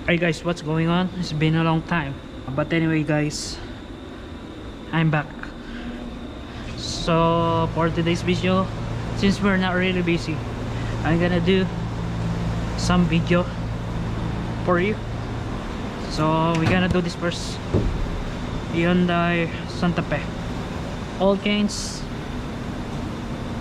Hey guys, what's going on? It's been a long time. But anyway guys, I'm back. So for today's video, since we're not really busy, I'm gonna do some video for you. So we're gonna do this first. Hyundai Santa Fe. All chains,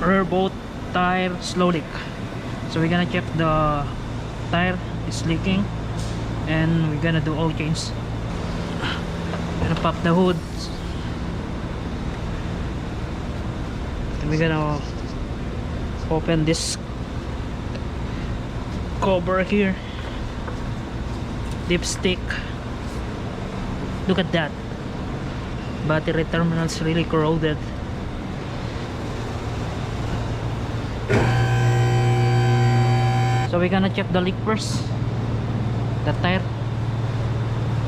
rear bolt, tire, slow leak. So we're gonna check the tire is leaking, and we're gonna do all chains. Gonna pop the hood, and we're gonna open this cover here. Dipstick, look at that. Battery terminals really corroded. So we're gonna check the leak first. The tire.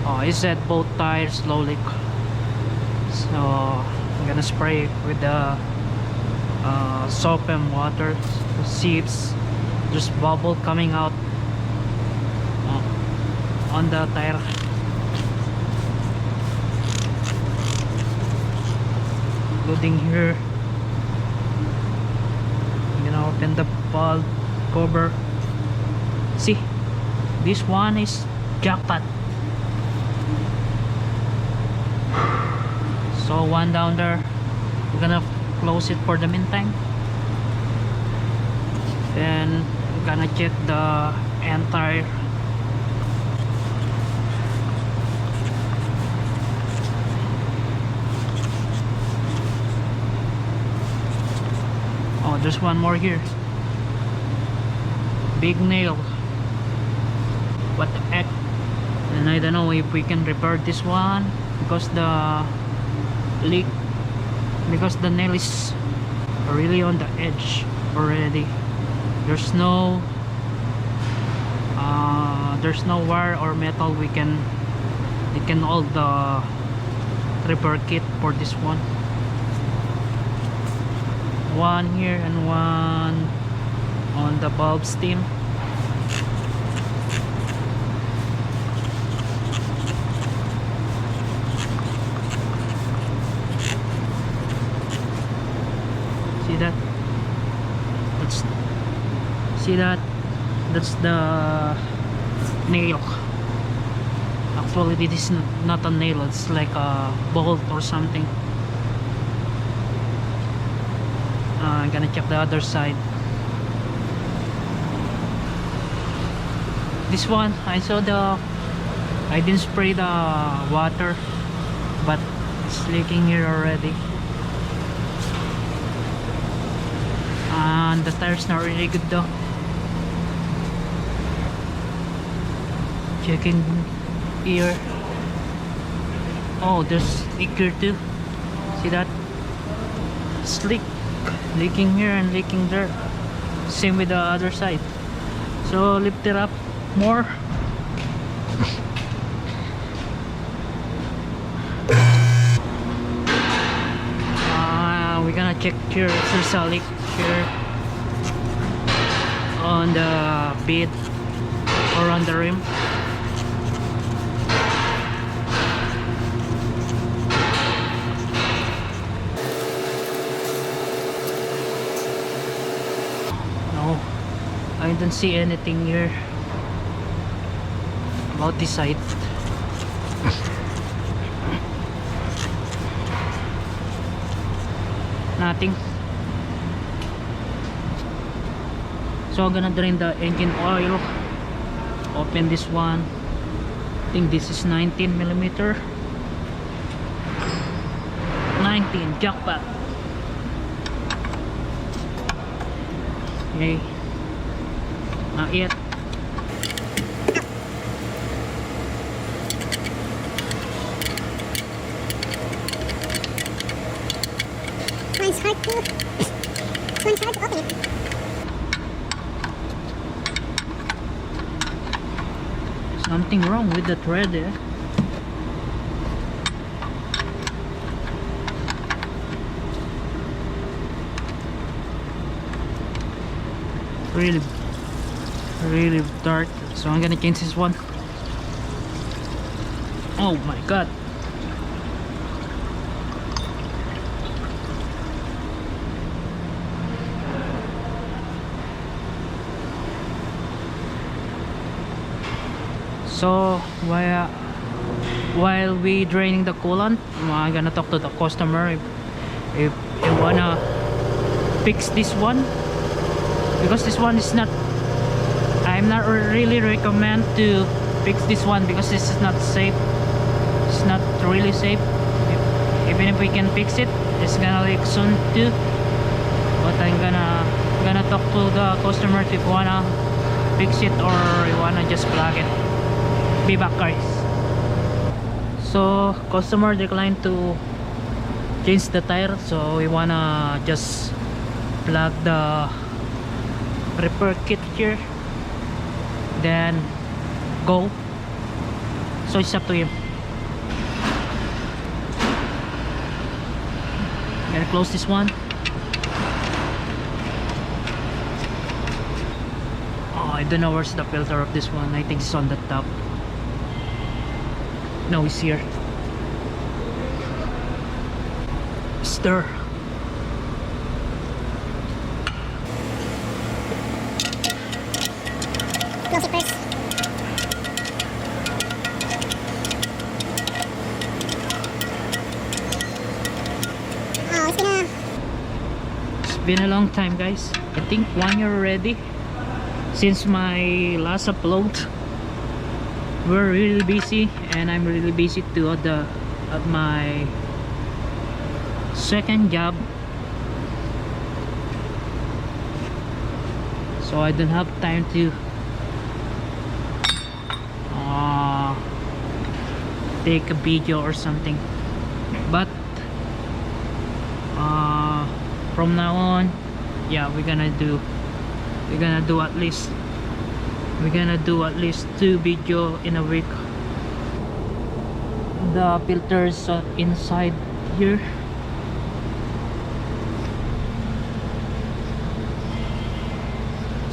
Oh, it said both tires slow leak. So I'm gonna spray with the soap and water. See if there's bubble coming out on the tire. Including here. I'm gonna open the valve cover. See, this one is jackpot. So one down there. We're gonna close it for the meantime. Then we're gonna check the end tire. Oh, there's one more here. Big nail. What the heck? And I don't know if we can repair this one because the leak, because the nail is really on the edge already. There's no wire or metal we can hold the repair kit for this one. One here and one on the bulb stem. See that? That's the nail. Actually this is not a nail, it's like a bolt or something. I'm gonna check the other side. This one, I didn't spray the water, but it's leaking here already. And the tire's not really good though. Checking here. Oh, there's leak here too. See that? It's leaking here and leaking there. Same with the other side. So lift it up more. We're gonna check here if there's a leak here on the bit or on the rim. No, I don't see anything here about this side. Nothing. So I'm gonna drain the engine oil. Open this one. I think this is 19mm. 19, jackpot. Okay. Not yet. Mine's hard to open it. Something wrong with the thread there. Really dark, so I'm gonna change this one. Oh my god. So while we draining the coolant, I'm gonna talk to the customer if you wanna fix this one, because this one is not, I'm not really recommend to fix this one because this is not safe. It's not really safe. Even if we can fix it, it's gonna leak soon too. But I'm gonna talk to the customer if you wanna fix it or you wanna just plug it. Be back, guys. So customer declined to change the tire, so we wanna just plug the repair kit here, then go. So it's up to him. Gonna close this one. Oh, I don't know where's the filter of this one. I think it's on the top. No, it's here. Stir. Close it first. Oh, It's been a long time, guys. I think 1 year already since my last upload. We're really busy, and I'm really busy too at my second job, so I don't have time to take a video or something. But from now on, yeah, we're gonna do at least 2 video in a week. The filters inside here.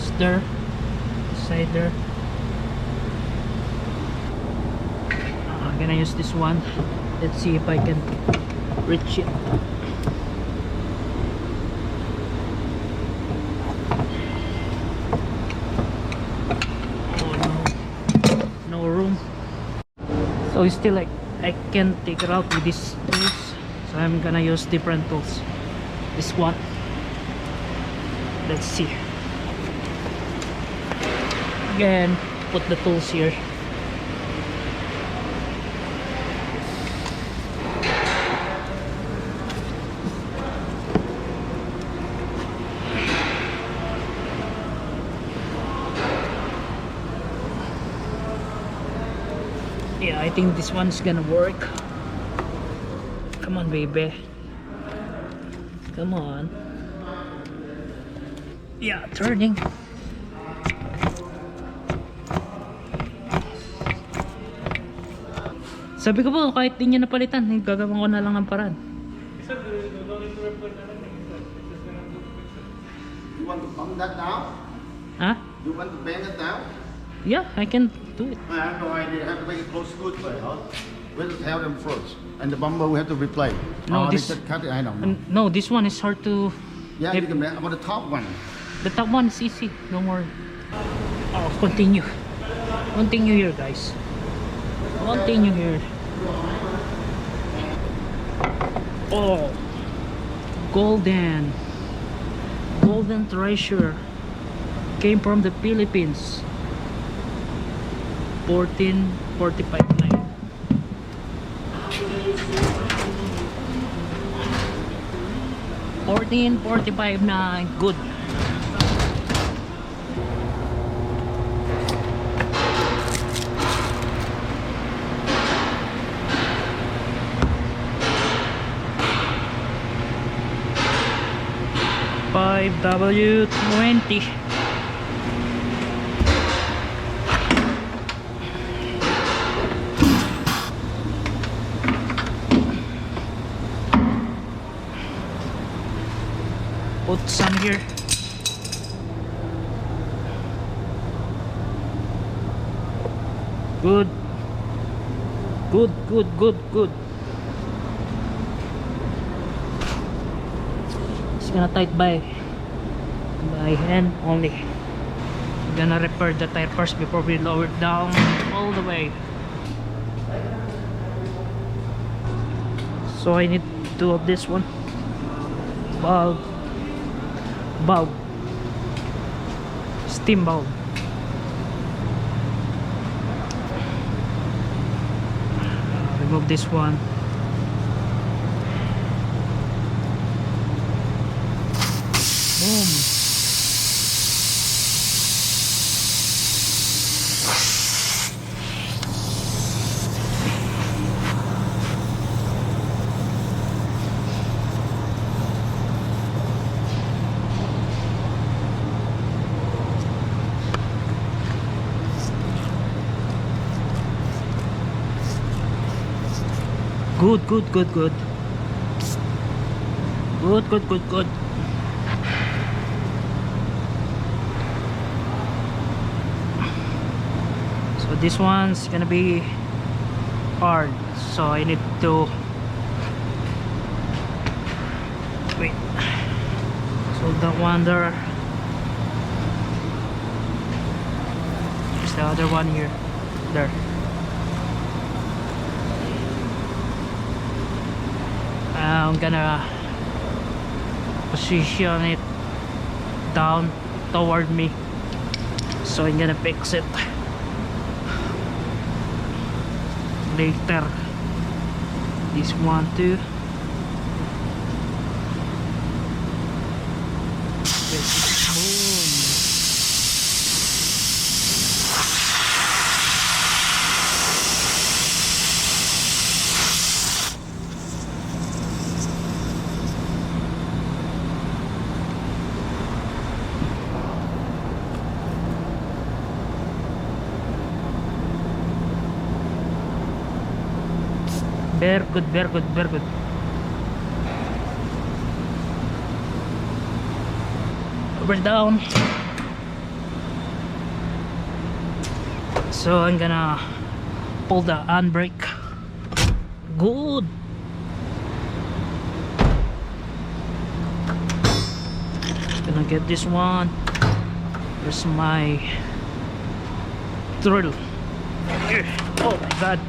Stir inside there. I'm gonna use this one. Let's see if I can reach it. So it's still like I can't take it out with these tools, so I'm gonna use different tools. This one, let's see. Again, put the tools here. Yeah, I think this one's gonna work. Come on, baby. Come on. Yeah, turning. Sabi ko po, kahit di nyo napalitan, gagawin ko na lang ang paraan. You want to bump that down? Huh? You want to bend it down? Yeah, I can do it. I have no idea. I have to make it close good way, huh? We have to tell them first. And the bumper we have to replace. No, they this- just cut it. I don't know. No, this one is hard to... Yeah, you can make about the top one. The top one is easy, don't worry. Oh, continue. Continue here, guys. Continue here. Oh, golden treasure came from the Philippines. 1445.9. Good. W20. Put some here. Good. Good, good, good, good. It's gonna tight by hand only. I'm gonna repair the tire first before we lower it down all the way. So I need two of this one. Bulb, steam bulb. Remove this one. Boom. Good, good, good, good. Good, good, good, good. So this one's gonna be hard. So I need to wait. So that one there. There's the other one here. There. I'm gonna position it down toward me, so I'm gonna fix it later. This one too. Boom. Very good, very good, very good. Over down. So I'm gonna pull the handbrake. Good. Gonna get this one. There's my throttle. Oh my god.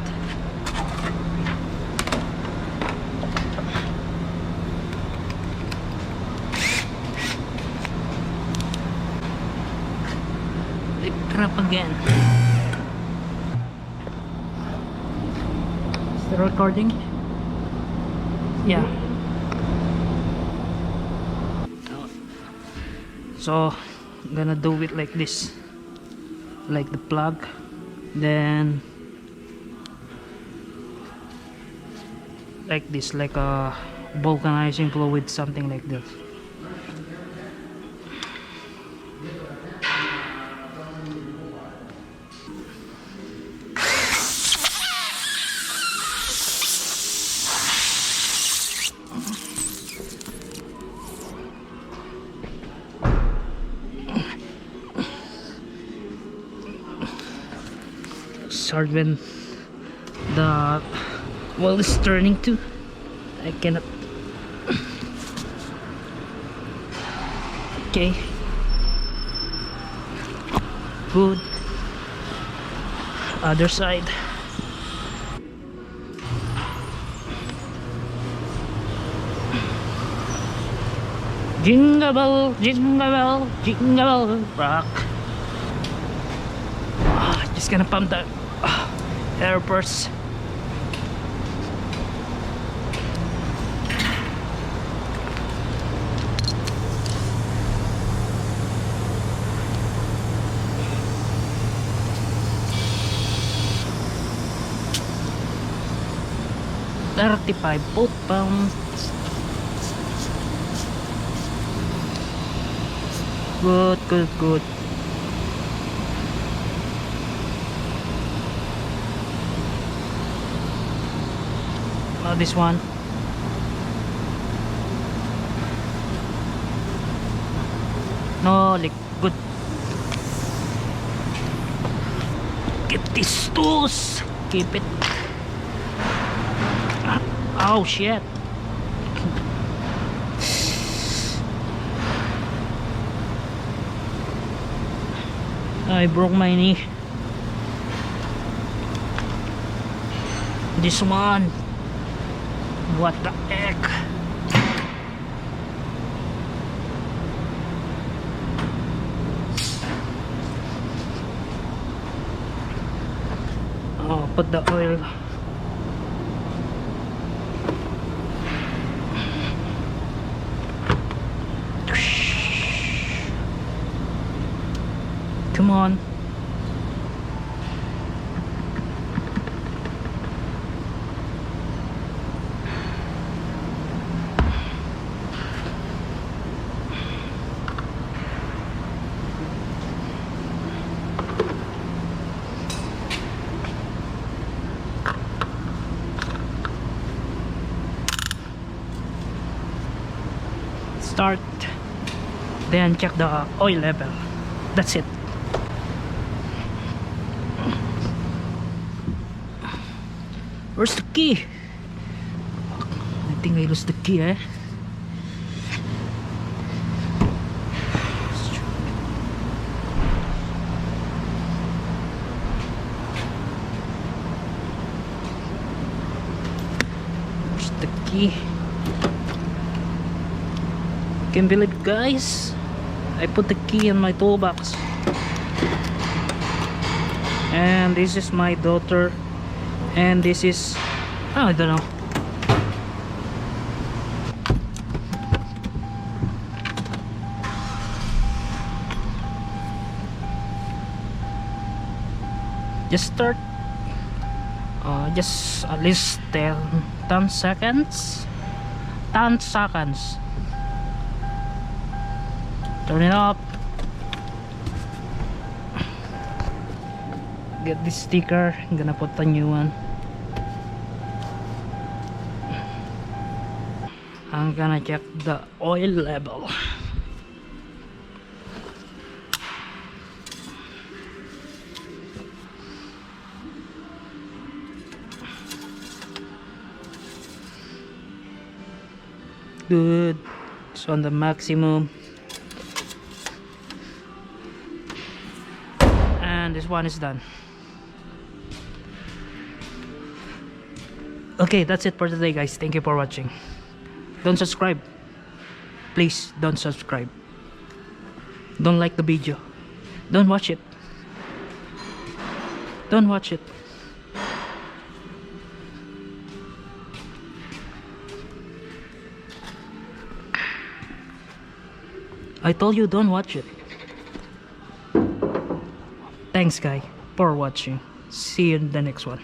Up again. Is the recording? Yeah. So I'm gonna do it like this, like the plug, then like this, like a vulcanizing fluid, something like this. Hard when the wheel is turning too. I cannot. Okay. Good. Other side. Jingle bell, jingle bell, jingle bell rock. Just gonna pump that air first. $35 pounds. Good, good, good. Now this one. No, like good. Get these tools. Keep it. Oh shit. I broke my knee. This one. What the heck? Oh, put the oil. Come on. Start, then check the oil level. That's it. Where's the key? I think I lost the key, eh? Where's the key? Can't believe, guys, I put the key in my toolbox. And this is my daughter, and this is, oh, I don't know. Just start. Just at least 10 seconds. 10 seconds. Turn it up. Get this sticker. I'm gonna put a new one. I'm gonna check the oil level. Good. It's on the maximum. And this one is done. Okay, that's it for today, guys. Thank you for watching. Don't subscribe. Please don't subscribe. Don't like the video. Don't watch it. Don't watch it. I told you don't watch it. Thanks, guys, for watching. See you in the next one.